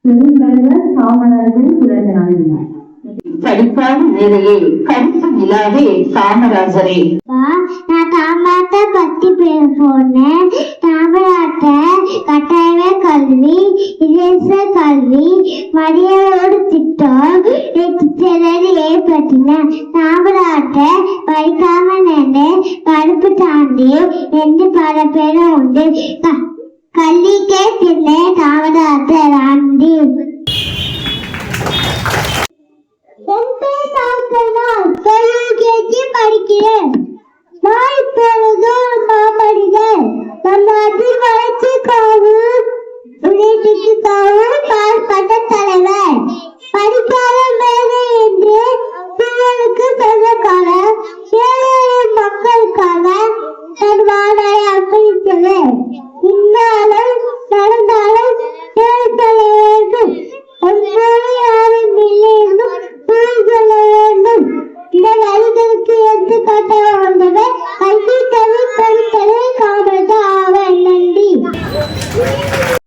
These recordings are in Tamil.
பெருந்தலைவர் காமராஜர் பிறந்த நாள். படிக்காத வேலையே கருத்து இல்லாதே காமராஜரே. நான் தாமராட்ட பத்தி பேச போனேன். தாமராட்ட கட்டாயமே கல்வி, இலவச கல்வி, மதியோடு திட்டம் ஏற்பட்டின. தாமராட்ட படிக்காம நின்று கருப்பு தாண்டி என்று பல பேரும் உண்டு. கல்விக்கே தில்லை தாமராட்ட தாண்டி. என் பேர் தாக்கனால் கேட்கி படிக்கிறேன். நான் இப்பொழுதும் மாமனிதன். நம் நாட்டின் வளர்ச்சிக்காகவும் உழைப்புக்காகவும் பாடுபட்ட தலைவர். படிக்காத மேலே என்று பிள்ளைகளுக்கு சொந்தக்காக ஏழை மக்களுக்காக தன் வாழ்வை அர்ப்பணித்தவர். இன்னாலும் நடந்தாலும் சொல்ல வேண்டும். ஒன்றோடு யாரும் இல்லை என்றும் சொல்ல வேண்டும். இதன் அறிதலுக்கு எடுத்துக்காட்டாக வந்தவர் கல்வி தமிழ் படித்தவர் காமராஜர் ஆவர். நன்றி.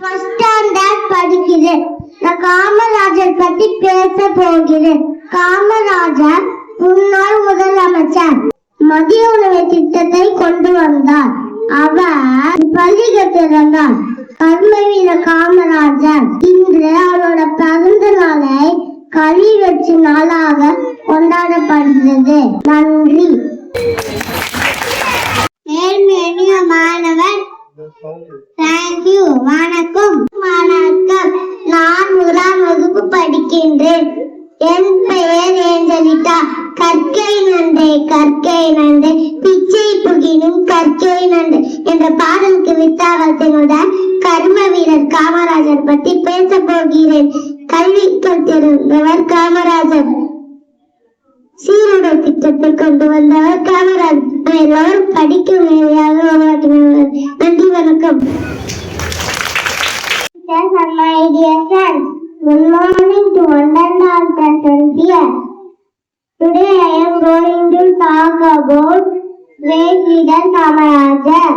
ஃபர்ஸ்ட் ஸ்டாண்டர்ட் படிக்கிறேன். நான் காமராஜர் பத்தி பேச போகிறேன். காமராஜர் முன்னாள் முதலமைச்சர் மதிய உணவு திட்டத்தை கொண்டு வந்தார். அவர் பள்ளிகள் இருந்தார். கர்மவீர காமராஜர் இன்று அவரோட பிறந்த நாளை கல்வி வெற்றி நாளாக கொண்டாடப்படுகிறது. நன்றி. மாணவன் தேங்க்யூ. வணக்கம். வணக்கம். நான் 1ஆம் வகுப்பு படிக்கின்றேன். என் பெயர் ஏஞ்சலிட்டா. கற்கை நன்றே கற்கை நன்றே பிச்சை புகினும் கற்கை நன்றே என்ற பாடலுக்கு வித்தாவத்தினுடன் கர்ம வீரர் காமராஜர் பற்றி பேச போகிறேன். கல்வி கற்றிருந்தவர் காமராஜர். சீருடை திட்டத்தை கொண்டு வந்தவர் காமராஜர். எல்லோரும் படிக்கும் வேலையாக உருவாக்கினார். நன்றி. வணக்கம். My dear friends, good morning to one and all present here. Today I am going to talk about great leader Kamarajar.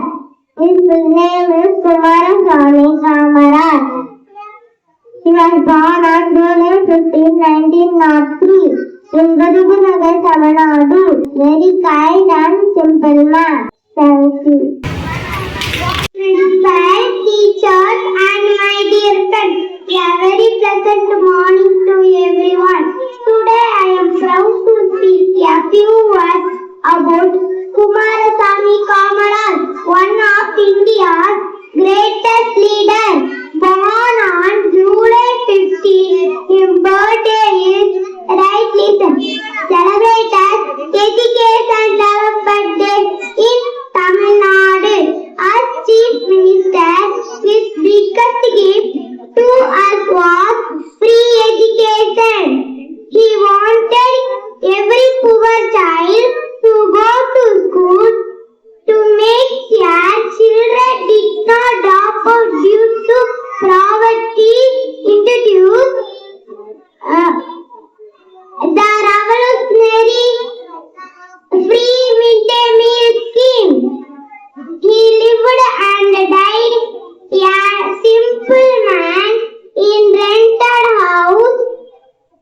His full name is Kumaraswamy Kamaraj. He was born on June 15, 1903 in Virudhunagar, Tamil Nadu. Very kind and simple man. Thank you. Respect teachers and my dear friends, a very pleasant morning to everyone. Today I am proud to speak a few words about Kumaraswamy Kamaraj, one of India's greatest leaders. Born on July 15, his birthday is rightly celebrated Education Development Day in Tamil Nadu. As Chief Minister, his biggest gift to us was free education. He wanted every poor child to go to school to make sure children did not drop out due to poverty. Introduced the revolutionary free midday meal scheme. He lived and died a simple man in rented house.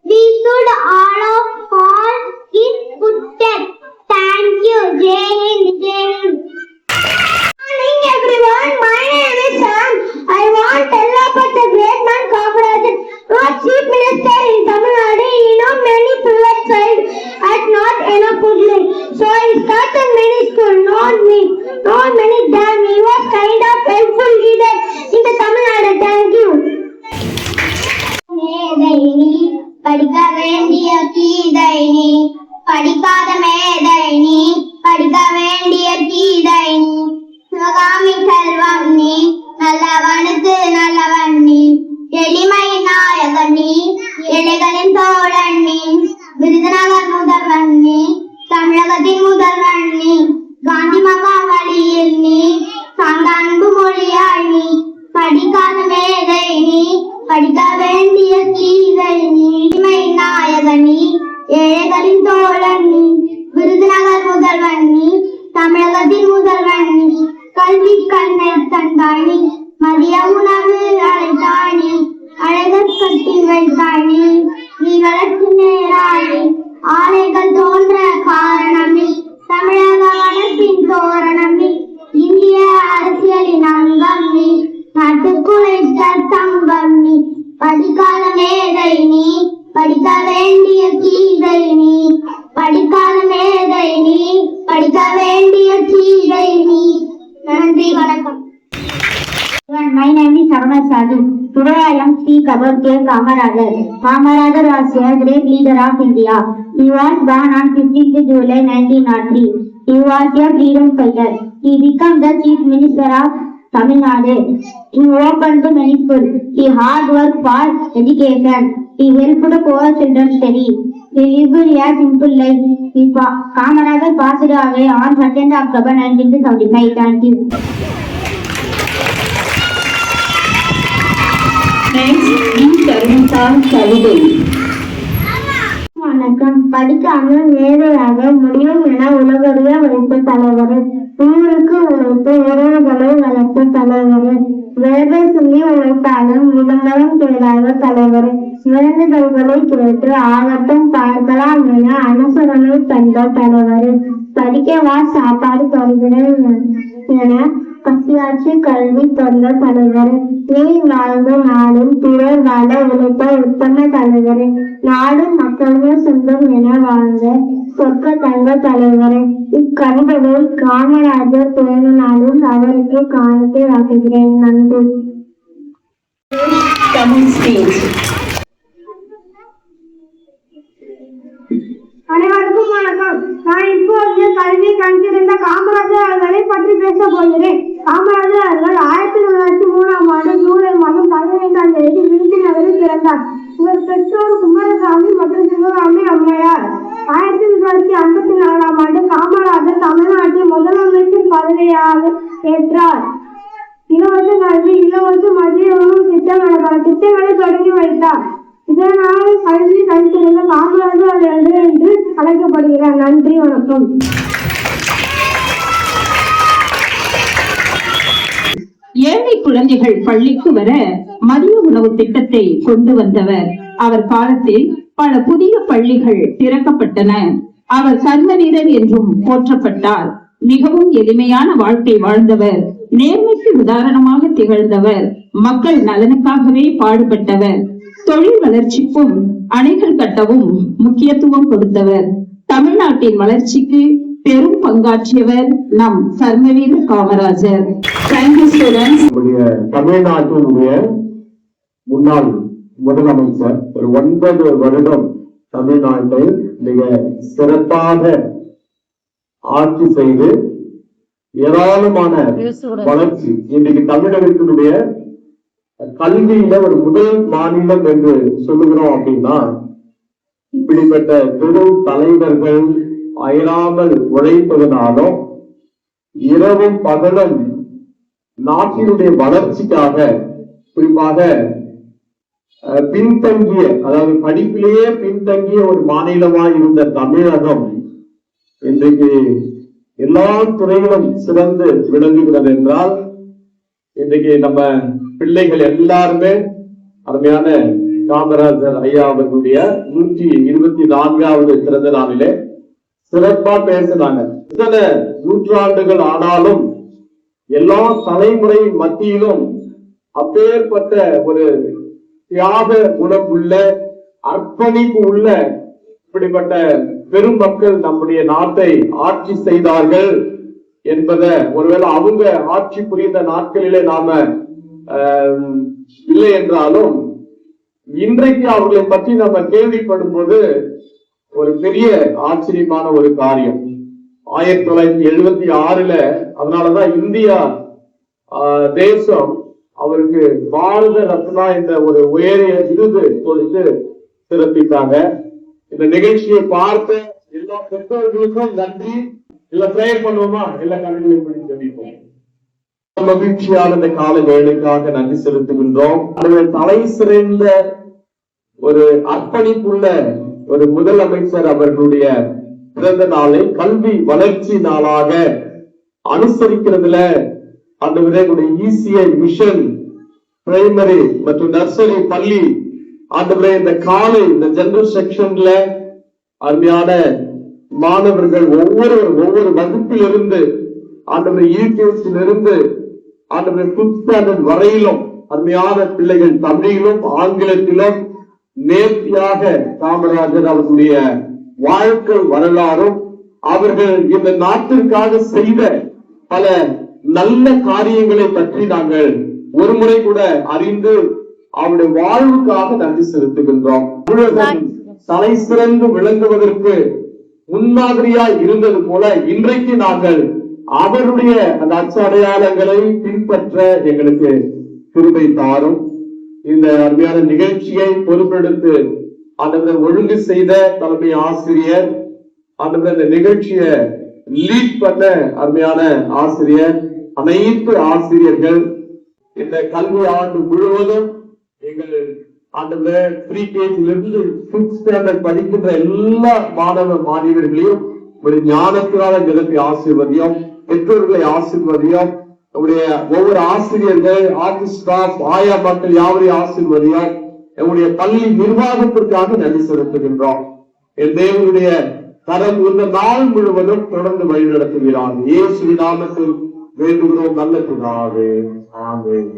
We should all follow his footsteps. Thank you. Jai Hind. Jai Hind. Good morning everyone. My name is Sam. I want to tell about the great man Kamaraj. Our Chief Minister in Tamil Nadu. Many private child had not enough food. So I started many schools. Not many dam. He was kind of helpful leader in the Tamil Nadu. Thank you. மேதைனி படிக்க வேண்டிய கீதைனி படிக்காத மேதைனி படிக்க வேண்டிய கீதைனி சுகாமி செல்வம் நீ நல்லவனுக்கு நல்லவன் நீ எளிமை நாயகன் நீ எளிகளின் தோழன் நீ விருதுநகர் முதல்வன் நீ தமிழகத்தின் முதல்வன் நீ காந்தி மகா வழியில் நீ சார்ந்த அன்பு மொழியாய் நீ படிக்காத மேதை நீ படிக்க வேண்டிய கீதை நீ எளிமை நாயகன் நீ ஏழைகளின் தோழன் நீ விருதுநகர் முதல்வன் நீ தமிழகத்தின் முதல்வன் நீ கல்வி கண்ணை தந்தாய் நீ மதிய உணவு அழைத்தாய் நீ அழகற்க வைத்தாய் நீ வளர்ச்சி நேராய் ஆலைகள் தோன்ற காரணம் நீ தமிழக வளர்ப்பின் தோரணம் நீ இந்திய அரசியலின் அங்கம் நீ நாட்டுக்குழைத்த தங்கம் நீ படிக்காத மேதை நீ படிக்க வேண்டிய கீதை நீ படிக்காத மேதை நீ படிக்க வேண்டிய கீதை நீ. நன்றி, வணக்கம். My name is Sarana Sadhu. Today I am speak about K. Kamarajar. Kamarajar was a great leader of India. He was born on 15th July 1903. He was a freedom fighter. He became the chief minister of Tamil Nadu. He opened many schools. He hard work for education. He helped poor children study. He lived a simple life. Kamarajar passed away on 2nd October 1975. Thank you. வணக்கம். படிக்காமல் மேதையாக முடியும் என உலகறிய வைத்த தலைவர், ஊருக்கு உழைத்து உறவுகளை வளர்த்த தலைவர், வேலை சொல்லி உழைத்தாலும் விளம்பரம் தேடாத தலைவர், வேண்டுதல்களை கேட்டு ஆகட்டும் பார்க்கலாம் என அனுசரணை தந்த தலைவர், படிக்கவா சாப்பாடு தருகிறேன் என பசியாட்சி கல்வி தந்த தலைவர், நீ வாழ்ந்த நாடும் பிறர் வாழ உழைத்த உத்தம தலைவர், நாடும் மக்களும் சொந்தம் என வாழ்ந்த சொற்க தந்த தலைவர். இக்கவிதையை காமராஜர் பிறந்த நாளும் அவருக்கு காணிக்கை ஆக்குகிறேன். நன்றி. அனைவருக்கும் வணக்கம். நான் இப்போது கல்வி கண்டிருந்த காமராஜர் அவர்களை பற்றி பேச போகிறேன். காமராஜர் அவர்கள் 1903 ஜூலை மாதம் 15ஆம் தேதி விருதுநகரில் பிறந்தார். இவர் பெற்றோர் குமாரசாமி மற்றும் சிவகாமி அம்மையார். 1954 காமராஜர் தமிழ்நாட்டில் முதலமைச்சர் பதவியாக ஏற்றார். இலவச கல்வி, இலவச மதிய உணவு திட்டம் என பல திட்டங்களை தொடங்கி வைத்தார். இதனால் கல்வி கண்டிருந்த காமராஜர் என்று அழைக்கப்படுகிறார். நன்றி, வணக்கம். ஏழை குழந்தைகள் பள்ளிக்கு வர மதிய உணவு திட்டத்தை கொண்டு வந்தவர். அவர் காலத்தில் பல புதிய பள்ளிகள் திறக்கப்பட்டன. அவர் கர்ம வீரர் என்றும் போற்றப்பட்டார். மிகவும் எளிமையான வாழ்க்கை வாழ்ந்தவர். நேர்மைக்கு உதாரணமாக திகழ்ந்தவர். மக்கள் நலனுக்காகவே பாடுபட்டவர். தொழில் வளர்ச்சிக்கும் அணைகள் கட்டவும் முக்கியத்துவம் கொடுத்தவர். தமிழ்நாட்டின் வளர்ச்சிக்கு பெரும் பங்காற்றியவர் நம் கர்மவீரர் காமராஜர். தமிழ்நாட்டினுடைய முன்னாள் முதலமைச்சர் ஒரு 9 வருடம் தமிழ்நாட்டை மிக சிறப்பாக ஆட்சி செய்து ஏராளமான வளர்ச்சி. இன்றைக்கு தமிழகத்தினுடைய கல்வியில ஒரு முதல் மாநிலம் என்று சொல்லுகிறோம். அப்படின்னா இப்படிப்பட்ட பெரும் தலைவர்கள் அயராமல் உழைப்பதனாலும் இரவும் பகலும் நாட்டினுடைய வளர்ச்சிக்காக, குறிப்பாக பின்தங்கிய, அதாவது படிப்பிலேயே பின்தங்கிய ஒரு மாநிலமாய் இருந்த தமிழகம் இன்றைக்கு எல்லா துறைகளும் சிறந்து விளங்குகிறது என்றால், இன்றைக்கு நம்ம பிள்ளைகள் எல்லாருமே அருமையான காமராஜர் ஐயா அவர்களுடைய 124வது பிறந்த நாளிலே சிறப்பா பேசினாங்க. இத்தனை நூற்றாண்டுகள் ஆனாலும் எல்லா தலைமுறை மத்தியிலும் அப்பேற்பட்ட ஒரு தியாக குணம் உள்ள, அர்ப்பணிப்பு உள்ள இப்படிப்பட்ட பெரும் மக்கள் நம்முடைய நாட்டை ஆட்சி செய்தார்கள் என்பதை ஒருவேளை அவங்க ஆட்சி புரிந்த நாட்களிலே நாம இல்லை என்றாலும் இன்றைக்கு அவர்களை பற்றி நம்ம கேள்விப்படும் போது ஒரு பெரிய ஆச்சரியமான ஒரு காரியம். 1976 அதனாலதான் இந்தியா தேசம் அவருக்கு பாரத ரத்னா என்ற ஒரு உயரிய விருது கொடுத்து சிறப்பித்தாங்க. இந்த நிகழ்ச்சியை பார்த்த எல்லா பெற்றோர்களுக்கும் நன்றி. இல்ல பிரேயர் பண்ணுவோமா? எல்லா கல்வியும் சொல்லிப்போம். மகிழ்ச்சியான இந்த கால வேலைக்காக நன்றி செலுத்துகின்றோம். தலை சிறந்த ஒரு அர்ப்பணிப்புள்ள ஒரு முதலமைச்சர் அவர்களுடைய பிறந்த நாளை கல்வி வளர்ச்சி நாளாக அனுசரிக்கிறதுல அந்த ECI மிஷன் பிரைமரி மற்றும் நர்சரி பள்ளி ஆண்டவரே இந்த காலை இந்த ஜெனரல் செக்ஷன்ல அருமையான மாணவர்கள் ஒவ்வொரு வகுப்பிலிருந்து ஆண்டவரை யூடியூப்ஸிலிருந்து ஆண்டவரை 5th ஸ்டாண்டர்ட் வரையிலும் அருமையான பிள்ளைகள் தமிழிலும் ஆங்கிலத்திலும் நேர்த்தியாக காமராஜர் அவர்களுடைய வாழ்க்கை வரலாறும் அவர்கள் இந்த நாட்டிற்காக செய்த பல நல்ல காரியங்களை பற்றி நாங்கள் ஒருமுறை கூட அறிந்து அவருடைய வாழ்வுக்காக நன்றி செலுத்துகின்றோம். தலை சிறந்து விளங்குவதற்கு முன்மாதிரியாய் இருந்தது போல இன்றைக்கு நாங்கள் அவருடைய அந்த அச்சடையாளங்களை பின்பற்ற எங்களுக்கு கிருபை தாரும். இந்த அருமையான நிகழ்ச்சியை பொறுப்பெடுத்து அந்த ஒழுங்கு செய்த தலைமை ஆசிரியர், அந்த நிகழ்ச்சியை லீட் பண்ண அருமையான ஆசிரியர், அனைத்து ஆசிரியர்கள், இந்த கல்வி ஆண்டு முழுவதும் எங்கள் ப்ரீ கேஜிலிருந்து 5th ஸ்டாண்டர்ட் படிக்கின்ற எல்லா மாணவ மாணவியர்களையும் ஒரு ஞானத்தினால நிரப்பி ஆசீர்வதியும், பெற்றோர்களை ஆசீர்வதியும், நம்முடைய ஒவ்வொரு ஆசிரியர்கள், ஆபீஸ் ஸ்டாஃப், ஆயா மக்கள் யாவரையும் ஆசீர்வதியும், நம்முடைய பள்ளி நிர்வாகத்திற்காக நன்றி செலுத்துகின்றோம். என் தேவனுடைய கரம் இந்த நாள் முழுவதும் தொடர்ந்து வழி நடத்துகிறார். இயேசுவின் நாமத்தில் வேண்டுகிறோம் நல்ல பிதாவே. ஆமென்.